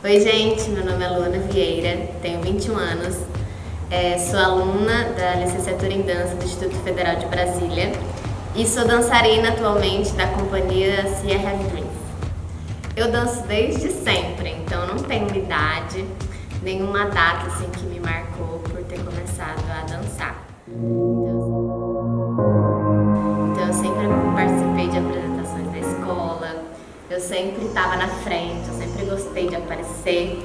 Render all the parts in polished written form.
Oi gente, meu nome é Luana Vieira, tenho 21 anos, sou aluna da licenciatura em dança do Instituto Federal de Brasília e sou dançarina atualmente da companhia Sierra Dreams. Eu danço desde sempre, então não tenho uma idade, nenhuma data assim, que me marcou por ter começado a dançar. Então eu sempre participei de apresentações da escola, eu sempre estava na frente, eu sempre gostei de aparecer.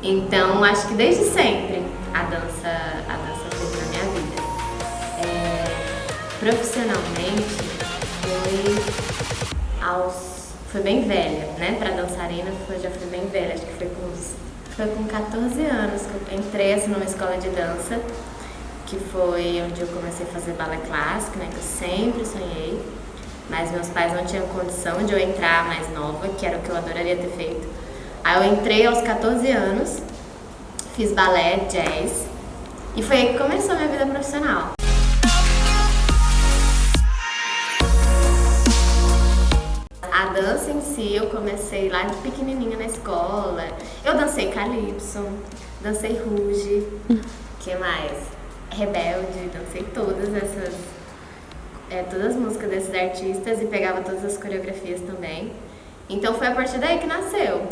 Então acho que desde sempre a dança fez na minha vida. Profissionalmente foi bem velha, né? Para dançarina já fui bem velha, acho que foi com 14 anos que eu entrei assim, numa escola de dança, que foi onde eu comecei a fazer balé clássico, né? Que eu sempre sonhei, mas meus pais não tinham condição de eu entrar mais nova, que era o que eu adoraria ter feito. Aí eu entrei aos 14 anos, fiz balé, jazz, e foi aí que começou a minha vida profissional. A dança em si, eu comecei lá de pequenininha na escola. Eu dancei calypso, dancei ruge, que mais? Rebelde, dancei todas as músicas desses artistas e pegava todas as coreografias também. Então foi a partir daí que nasceu.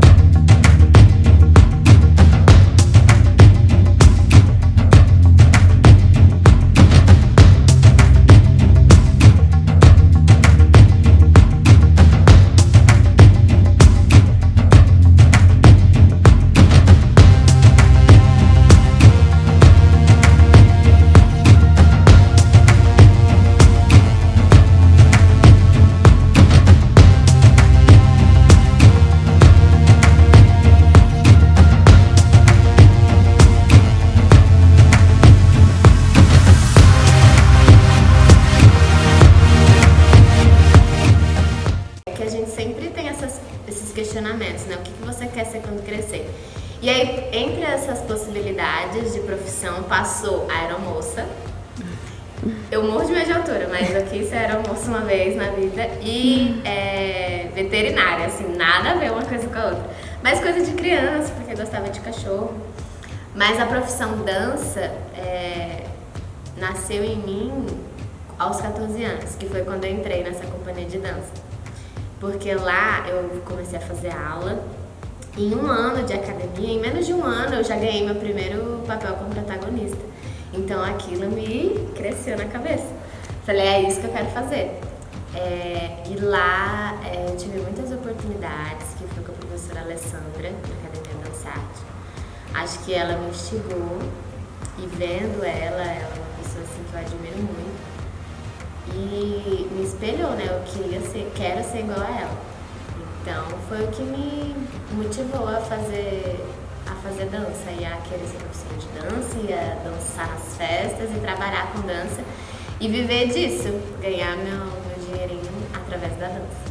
Esses questionamentos, né? O que você quer ser quando crescer? E aí, entre essas possibilidades de profissão, passou a aeromoça. Eu morro de medo de altura, mas eu quis ser aeromoça uma vez na vida. E veterinária, assim, nada a ver uma coisa com a outra. Mas coisa de criança, porque eu gostava de cachorro. Mas a profissão dança nasceu em mim aos 14 anos, que foi quando eu entrei nessa companhia de dança. Porque lá eu comecei a fazer aula, em um ano de academia, em menos de um ano eu já ganhei meu primeiro papel como protagonista. Então aquilo me cresceu na cabeça. Falei, é isso que eu quero fazer. E lá eu tive muitas oportunidades, que foi com a professora Alessandra, na Academia Dançarte. Acho que ela me instigou, e vendo ela é uma pessoa assim, que eu admiro muito. E me espelhou, né? Eu quero ser igual a ela. Então foi o que me motivou a fazer dança e a querer ser professora de dança e a dançar nas festas e trabalhar com dança e viver disso, ganhar meu dinheirinho através da dança.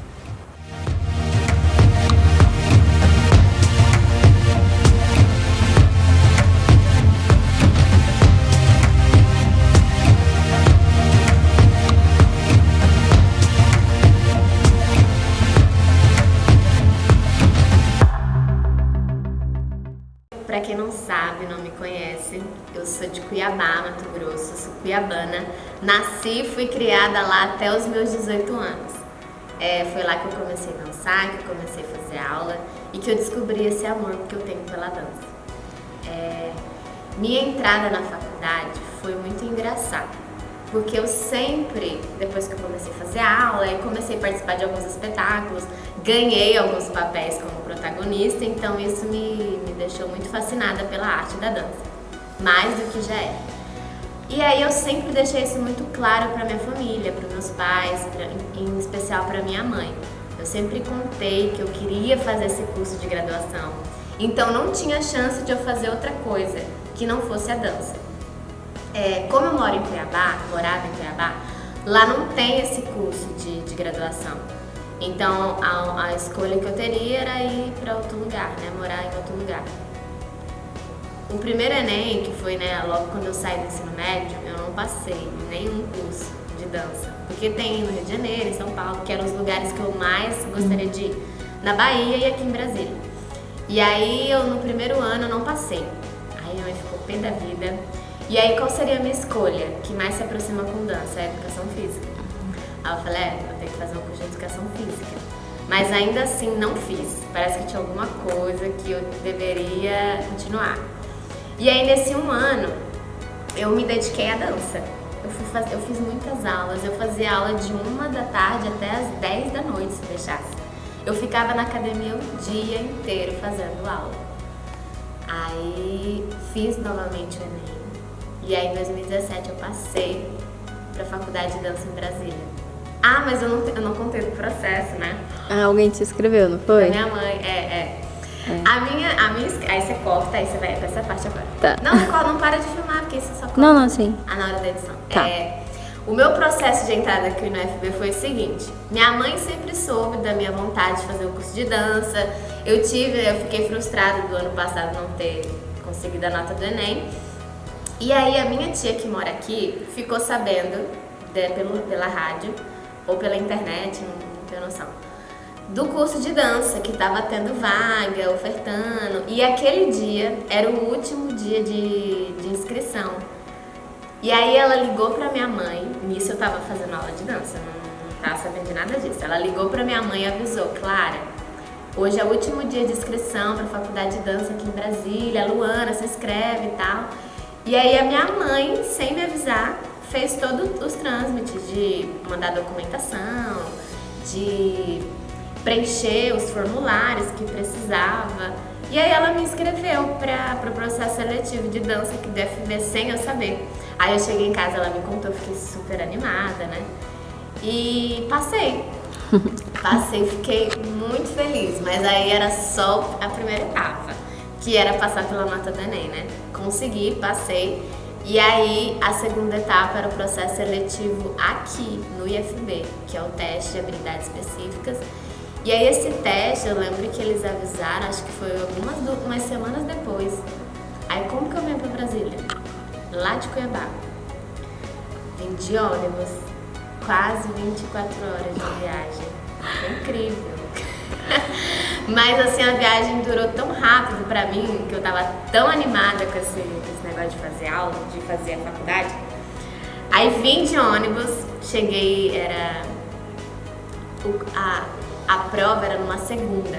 Pra quem não sabe, não me conhece, eu sou de Cuiabá, Mato Grosso, sou cuiabana. Nasci e fui criada lá até os meus 18 anos. Foi lá que eu comecei a dançar, que eu comecei a fazer aula e que eu descobri esse amor que eu tenho pela dança. Minha entrada na faculdade foi muito engraçada, porque eu sempre, depois que eu comecei a fazer aula, eu comecei a participar de alguns espetáculos, ganhei alguns papéis como protagonista, então isso me deixou muito fascinada pela arte da dança, mais do que já era. E aí eu sempre deixei isso muito claro para minha família, para meus pais, em especial para minha mãe. Eu sempre contei que eu queria fazer esse curso de graduação, então não tinha chance de eu fazer outra coisa que não fosse a dança. Como eu morava em Cuiabá, lá não tem esse curso de graduação. Então a escolha que eu teria era ir para outro lugar, né? Morar em outro lugar. O primeiro Enem, que foi, né, logo quando eu saí do ensino médio, eu não passei em nenhum curso de dança. Porque tem no Rio de Janeiro, em São Paulo, que eram os lugares que eu mais gostaria de ir, na Bahia e aqui em Brasília. E aí eu no primeiro ano não passei. Aí minha mãe ficou pé da vida. E aí qual seria a minha escolha? Que mais se aproxima com dança? É a educação física. Aí eu falei, vou ter que fazer um curso de educação física. Mas ainda assim não fiz. Parece que tinha alguma coisa que eu deveria continuar. E aí nesse um ano eu me dediquei à dança. Eu fiz muitas aulas. Eu fazia aula de 1 da tarde até as 10 da noite, se deixasse. Eu ficava na academia o dia inteiro fazendo aula. Aí fiz novamente o Enem. E aí em 2017 eu passei para a faculdade de dança em Brasília. Ah, mas eu não contei do processo, né? Ah, alguém te escreveu, não foi? Da minha mãe, A minha, aí você corta, aí você vai pra essa parte agora. Tá. Não para de filmar, porque isso só corta. Não, sim. Na hora da edição. Tá. O meu processo de entrada aqui no UFB foi o seguinte. Minha mãe sempre soube da minha vontade de fazer o curso de dança. Eu fiquei frustrada do ano passado não ter conseguido a nota do Enem. E aí a minha tia que mora aqui ficou sabendo pela rádio ou pela internet, não tenho noção, do curso de dança que estava tendo vaga, ofertando. E aquele dia era o último dia de inscrição. E aí ela ligou pra minha mãe, nisso eu tava fazendo aula de dança, não tava sabendo de nada disso. Ela ligou pra minha mãe e avisou, Clara, hoje é o último dia de inscrição pra faculdade de dança aqui em Brasília, a Luana se inscreve e tal. E aí a minha mãe, sem me avisar, fez todos os trâmites de mandar documentação, de preencher os formulários que precisava. E aí ela me inscreveu para o processo seletivo de dança aqui do UFB sem eu saber. Aí eu cheguei em casa, ela me contou, fiquei super animada, né? E passei. Fiquei muito feliz, mas aí era só a primeira etapa, que era passar pela nota do Enem, né? Consegui, passei. E aí a segunda etapa era o processo seletivo aqui no IFB, que é o teste de habilidades específicas. E aí esse teste, eu lembro que eles avisaram, acho que foi umas semanas depois. Aí como que eu venho pra Brasília? Lá de Cuiabá. Vim de ônibus, quase 24 horas de viagem. Foi incrível. Mas assim, a viagem durou tão rápido pra mim, que eu tava tão animada com esse negócio de fazer aula, de fazer a faculdade. Aí vim de ônibus, cheguei, a prova era numa segunda.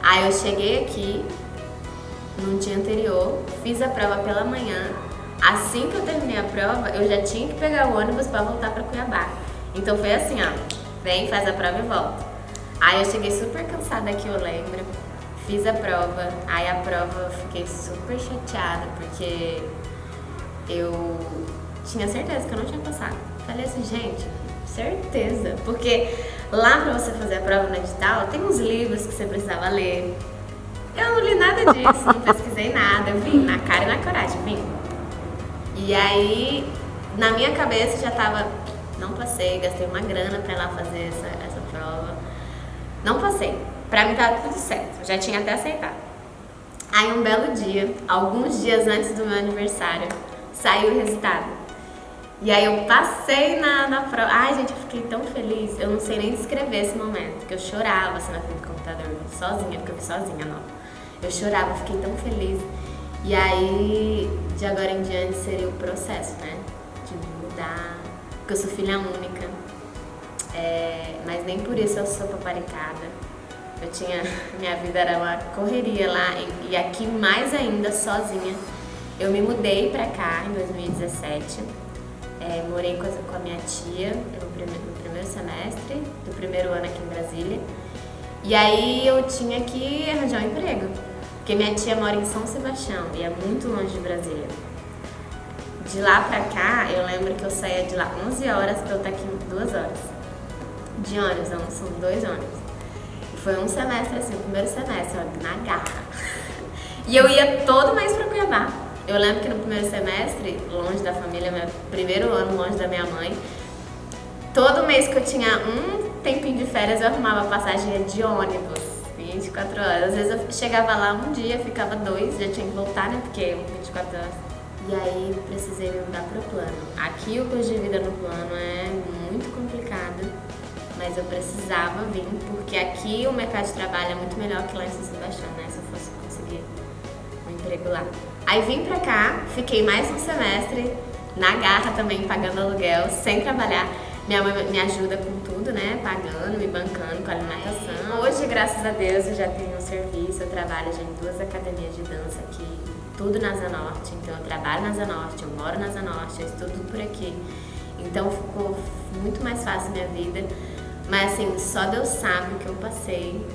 Aí eu cheguei aqui no dia anterior, fiz a prova pela manhã. Assim que eu terminei a prova, eu já tinha que pegar o ônibus pra voltar pra Cuiabá. Então foi assim, vem, faz a prova e volta. Aí eu cheguei super cansada aqui, eu lembro. Fiz a prova, aí a prova eu fiquei super chateada, porque eu tinha certeza que eu não tinha passado. Falei assim, gente, certeza, porque lá pra você fazer a prova no edital, tem uns livros que você precisava ler. Eu não li nada disso, não pesquisei nada, eu vim na cara e na coragem, vim. E aí, na minha cabeça já tava, não passei, gastei uma grana pra ir lá fazer essa prova. Não passei, pra mim tava tudo certo, eu já tinha até aceitado. Aí um belo dia, alguns dias antes do meu aniversário, saiu o resultado. E aí eu passei na prova. Ai, gente, eu fiquei tão feliz. Eu não sei nem descrever esse momento, porque eu chorava assim na frente do computador, sozinha, porque eu fui sozinha, não. Eu chorava, fiquei tão feliz. E aí, de agora em diante, seria o processo, né? De me mudar, porque eu sou filha única. Mas nem por isso eu sou paparicada. Minha vida era uma correria lá, e aqui mais ainda, sozinha. Eu me mudei pra cá em 2017. Morei com a minha tia no primeiro semestre do primeiro ano aqui em Brasília. E aí eu tinha que arranjar um emprego, porque minha tia mora em São Sebastião e é muito longe de Brasília. De lá pra cá, eu lembro que eu saía de lá 11 horas pra eu estar aqui 2 horas. De ônibus, não, são 2 ônibus. E foi um semestre assim, o primeiro semestre, na garra. E eu ia todo mês pra Cuiabá. Eu lembro que no primeiro semestre, longe da família, meu primeiro ano longe da minha mãe, todo mês que eu tinha um tempinho de férias, eu arrumava passagem de ônibus, 24 horas. Às vezes eu chegava lá um dia, ficava 2, já tinha que voltar, né, porque 24 horas. E aí precisei me mudar pro plano. Aqui o custo de vida no plano é muito complicado, mas eu precisava vir, porque aqui o mercado de trabalho é muito melhor que lá em São Sebastião, né? Se eu fosse conseguir um emprego lá. Aí vim pra cá, fiquei mais um semestre, na garra também, pagando aluguel, sem trabalhar. Minha mãe me ajuda com tudo, né? Pagando, me bancando com a alimentação. Hoje, graças a Deus, eu já tenho um serviço, eu trabalho já em 2 academias de dança aqui, tudo na Asa Norte. Então eu trabalho na Asa Norte, eu moro na Asa Norte, eu estudo por aqui. Então ficou muito mais fácil a minha vida. Mas assim, só Deus sabe o que eu passei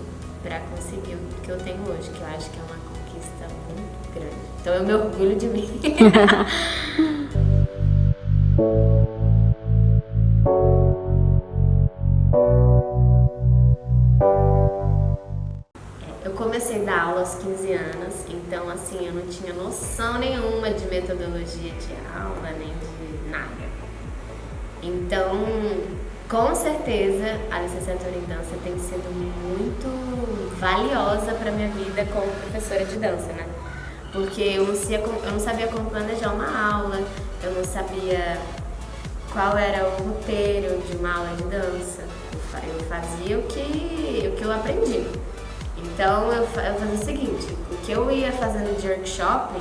pra conseguir o que eu tenho hoje, que eu acho que é uma conquista muito grande. Então eu me orgulho de mim. Eu comecei a dar aula aos 15 anos, então assim, eu não tinha noção nenhuma de metodologia de aula, nem de nada. Então, com certeza, a licenciatura em dança tem sido muito valiosa para minha vida como professora de dança, né? Porque eu não sabia como planejar uma aula, eu não sabia qual era o roteiro de uma aula de dança. Eu fazia o que eu aprendi. Então eu fazia o seguinte, o que eu ia fazendo de workshop,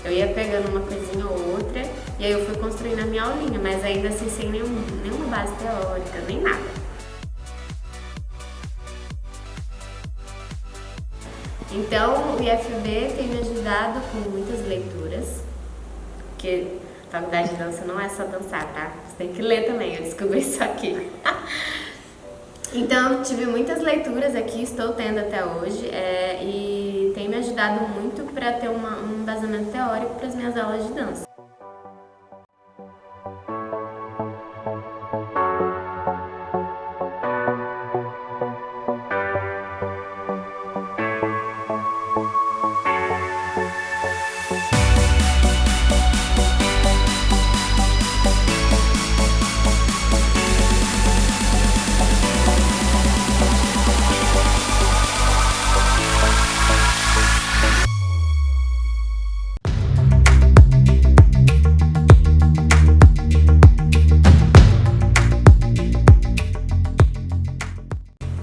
eu ia pegando uma coisinha ou outra e aí eu fui construindo a minha aulinha, mas ainda assim sem nenhuma base teórica, nem nada. Então o IFB tem me ajudado com muitas leituras, porque a faculdade de dança não é só dançar, tá? Você tem que ler também, eu descobri isso aqui. Então, tive muitas leituras aqui, estou tendo até hoje, e tem me ajudado muito para ter um embasamento teórico para as minhas aulas de dança.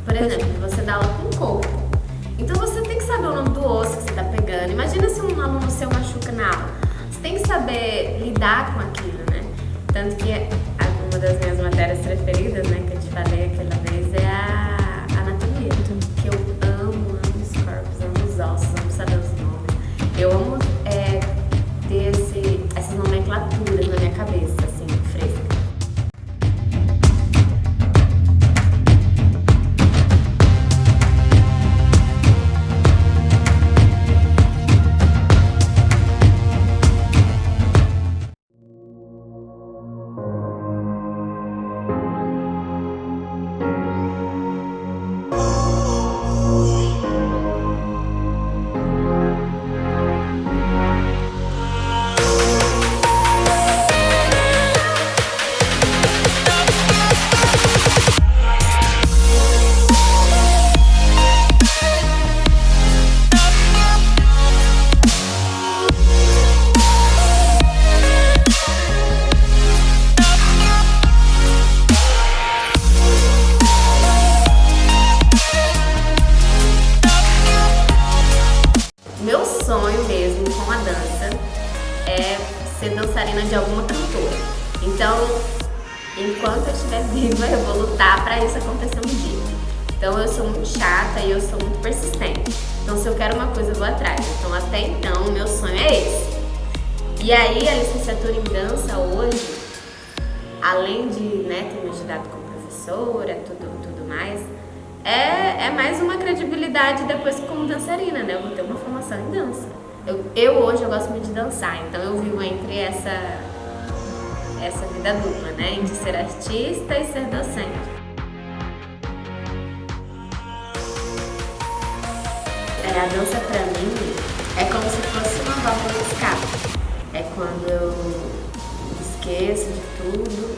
Por exemplo, você dá aula com o corpo. Então você tem que saber o nome do osso que você está pegando. Imagina se um aluno seu machuca na aula. Você tem que saber lidar com aquilo, né? Tanto que uma das minhas matérias preferidas, né, que eu te falei aquela vez, é a anatomia. Que eu amo os corpos, amo os ossos, amo saber os nomes. Eu amo ter essas nomenclaturas na minha cabeça, assim, fresca. Meu sonho mesmo com a dança é ser dançarina de alguma cantora. Então, enquanto eu estiver viva, eu vou lutar para isso acontecer um dia. Então, eu sou muito chata e eu sou muito persistente. Então, se eu quero uma coisa, eu vou atrás. Então, até então, o meu sonho é esse. E aí, a licenciatura em dança hoje, além de, né, ter me ajudado como professora, tudo mais, é mais uma credibilidade depois como dançarina, né? Eu vou ter uma formação em dança. Eu hoje eu gosto muito de dançar, então eu vivo entre essa vida dupla, né? De ser artista e ser docente. A dança pra mim é como se fosse uma válvula de escape. É quando eu esqueço de tudo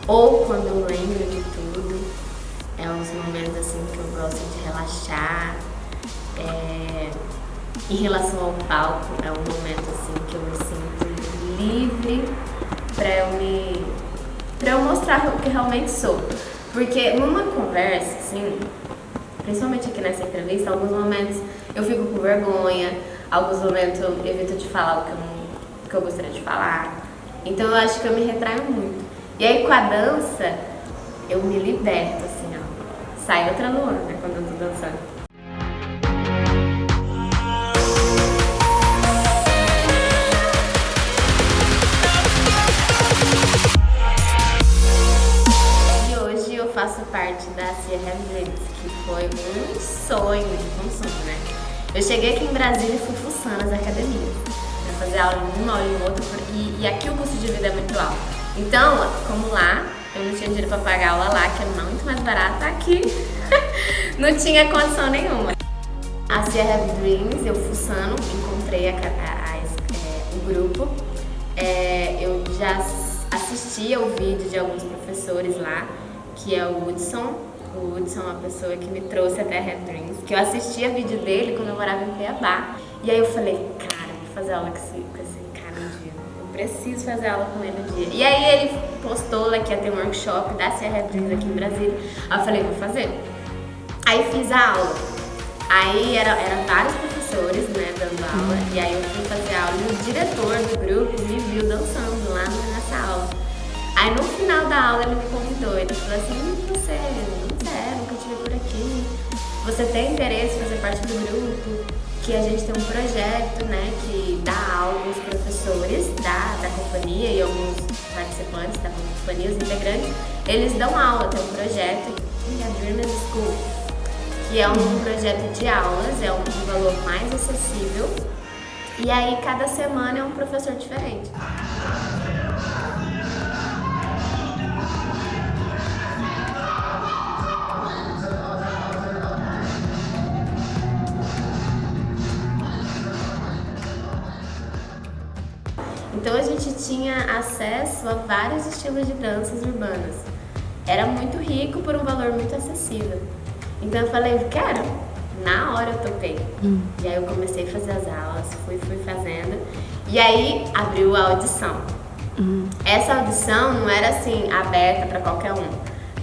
ou quando eu lembro de tudo. É uns momentos assim que eu gosto de relaxar. Em relação ao palco, é um momento assim que eu me sinto livre pra eu mostrar o que realmente sou. Porque numa conversa, assim, principalmente aqui nessa entrevista, alguns momentos eu fico com vergonha, alguns momentos eu evito de falar o que eu gostaria de falar. Então eu acho que eu me retraio muito. E aí com a dança, eu me liberto, assim, ó. Sai outra Luana, né, quando eu tô dançando. E hoje eu faço parte da Sierra Dreams, que foi um sonho de consumo, né? Eu cheguei aqui em Brasília e fui fuçando as academias, pra fazer aula em uma, aula em outra, e aqui o custo de vida é muito alto. Então, como lá, eu não tinha dinheiro pra pagar aula lá, que é muito mais barata, aqui não tinha condição nenhuma. A Sierra Dreams, eu fuçando, encontrei o grupo. Eu já assistia o vídeo de alguns professores lá, que é o Hudson. O Hudson é uma pessoa que me trouxe até a Sierra Dreams, que eu assistia vídeo dele quando eu morava em Cuiabá. E aí eu falei, cara, vou fazer aula com esse cara um dia. Eu preciso fazer aula com ele um dia. E aí ele postou lá que ia ter um workshop da Sierra Dreams aqui em Brasília. Aí eu falei, vou fazer. Aí fiz a aula. Aí eram vários professores, né, dando aula. E aí eu fui fazer a aula e o diretor do grupo me viu dançando lá nessa aula. Aí no final da aula ele me convidou. Ele falou assim, você nunca te vi por aqui. Você tem interesse em fazer parte do grupo? Que a gente tem um projeto, né, que dá aula aos professores da companhia e alguns participantes da companhia, os integrantes, eles dão aula, tem um projeto, que é a Dreamers School, que é um projeto de aulas, é um valor mais acessível, e aí cada semana é um professor diferente. Então a gente tinha acesso a vários estilos de danças urbanas. Era muito rico por um valor muito acessível. Então eu falei, quero. Na hora eu topei. E aí eu comecei a fazer as aulas, fui fazendo. E aí abriu a audição. Essa audição não era assim, aberta para qualquer um.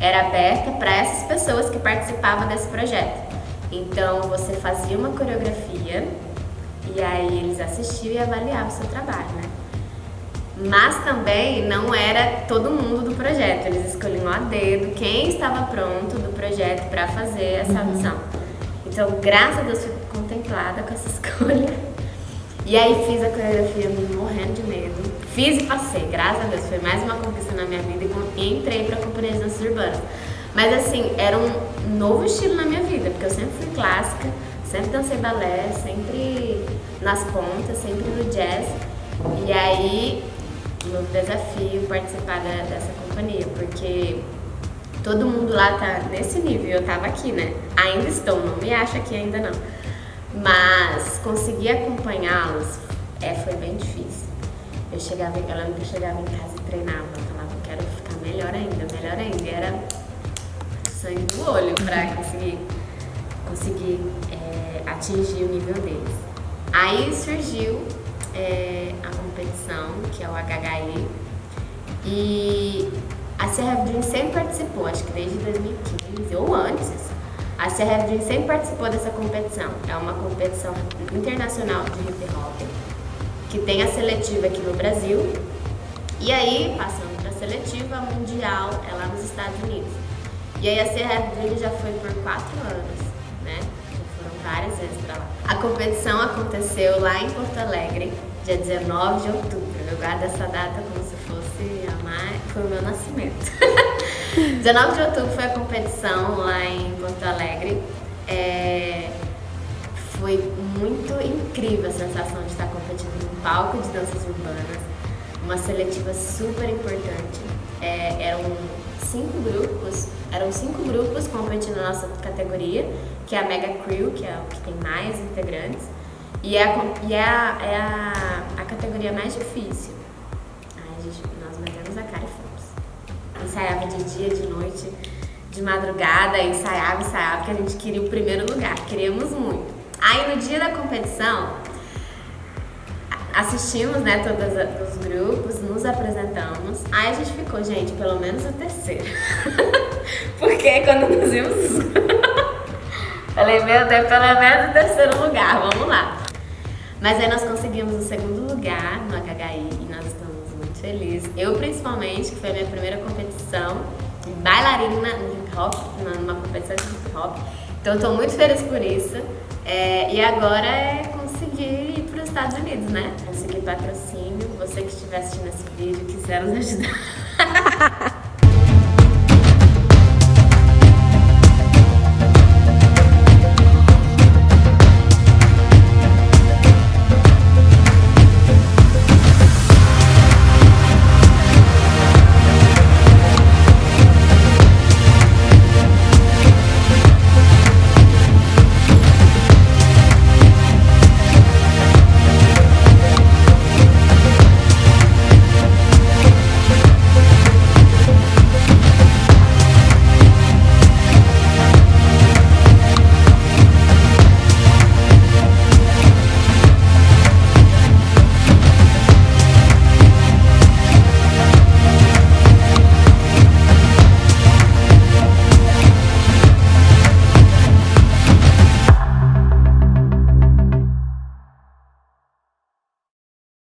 Era aberta para essas pessoas que participavam desse projeto. Então você fazia uma coreografia e aí eles assistiam e avaliavam o seu trabalho, né? Mas também não era todo mundo do projeto, eles escolhiam a dedo quem estava pronto do projeto para fazer essa audição. Então, graças a Deus, fui contemplada com essa escolha. E aí fiz a coreografia morrendo de medo. Fiz e passei, graças a Deus, foi mais uma conquista na minha vida e entrei para a companhia de danças urbanas. Mas assim, era um novo estilo na minha vida, porque eu sempre fui clássica, sempre dancei balé, sempre nas pontas, sempre no jazz. E aí novo desafio participar dessa companhia, porque todo mundo lá tá nesse nível, eu tava aqui, né? Ainda estou, não me acho aqui ainda não. Mas conseguir acompanhá-los foi bem difícil. Eu lembro que eu chegava em casa e treinava, eu falava, eu quero ficar melhor ainda. E era sangue do olho pra conseguir atingir o nível deles. Aí surgiu a competição, que é o HHI, e a Sierra Dreams sempre participou, acho que desde 2015 ou antes. A Sierra Dreams sempre participou dessa competição. É uma competição internacional de hip hop, que tem a seletiva aqui no Brasil, e aí, passando para a seletiva, a mundial é lá nos Estados Unidos. E aí a Sierra Dreams já foi por 4 anos, né? Várias vezes pra lá. A competição aconteceu lá em Porto Alegre, dia 19 de outubro. Eu guardo essa data como se fosse foi o meu nascimento. 19 de outubro foi a competição lá em Porto Alegre. Foi muito incrível a sensação de estar competindo num palco de danças urbanas, uma seletiva super importante. Eram 5 grupos competindo na nossa categoria, que é a Mega Crew, que é o que tem mais integrantes, e é a categoria mais difícil. Aí nós metemos a cara e fomos. Ensaiava de dia, de noite, de madrugada, ensaiava, porque a gente queria o primeiro lugar, queríamos muito. Aí no dia da competição, assistimos, né, todos os grupos, nos apresentamos. Aí a gente ficou, gente, pelo menos o terceiro. Porque quando nos vimos, falei, meu Deus, pelo menos o terceiro lugar, vamos lá. Mas aí nós conseguimos o segundo lugar no HHI e nós estamos muito felizes. Eu, principalmente, que foi a minha primeira competição, bailarina no hip hop, numa competição de hip hop. Então eu tô muito feliz por isso. E agora é conseguir ir para os Estados Unidos, né? Conseguir patrocínio. Você que estiver assistindo esse vídeo e quiser nos ajudar.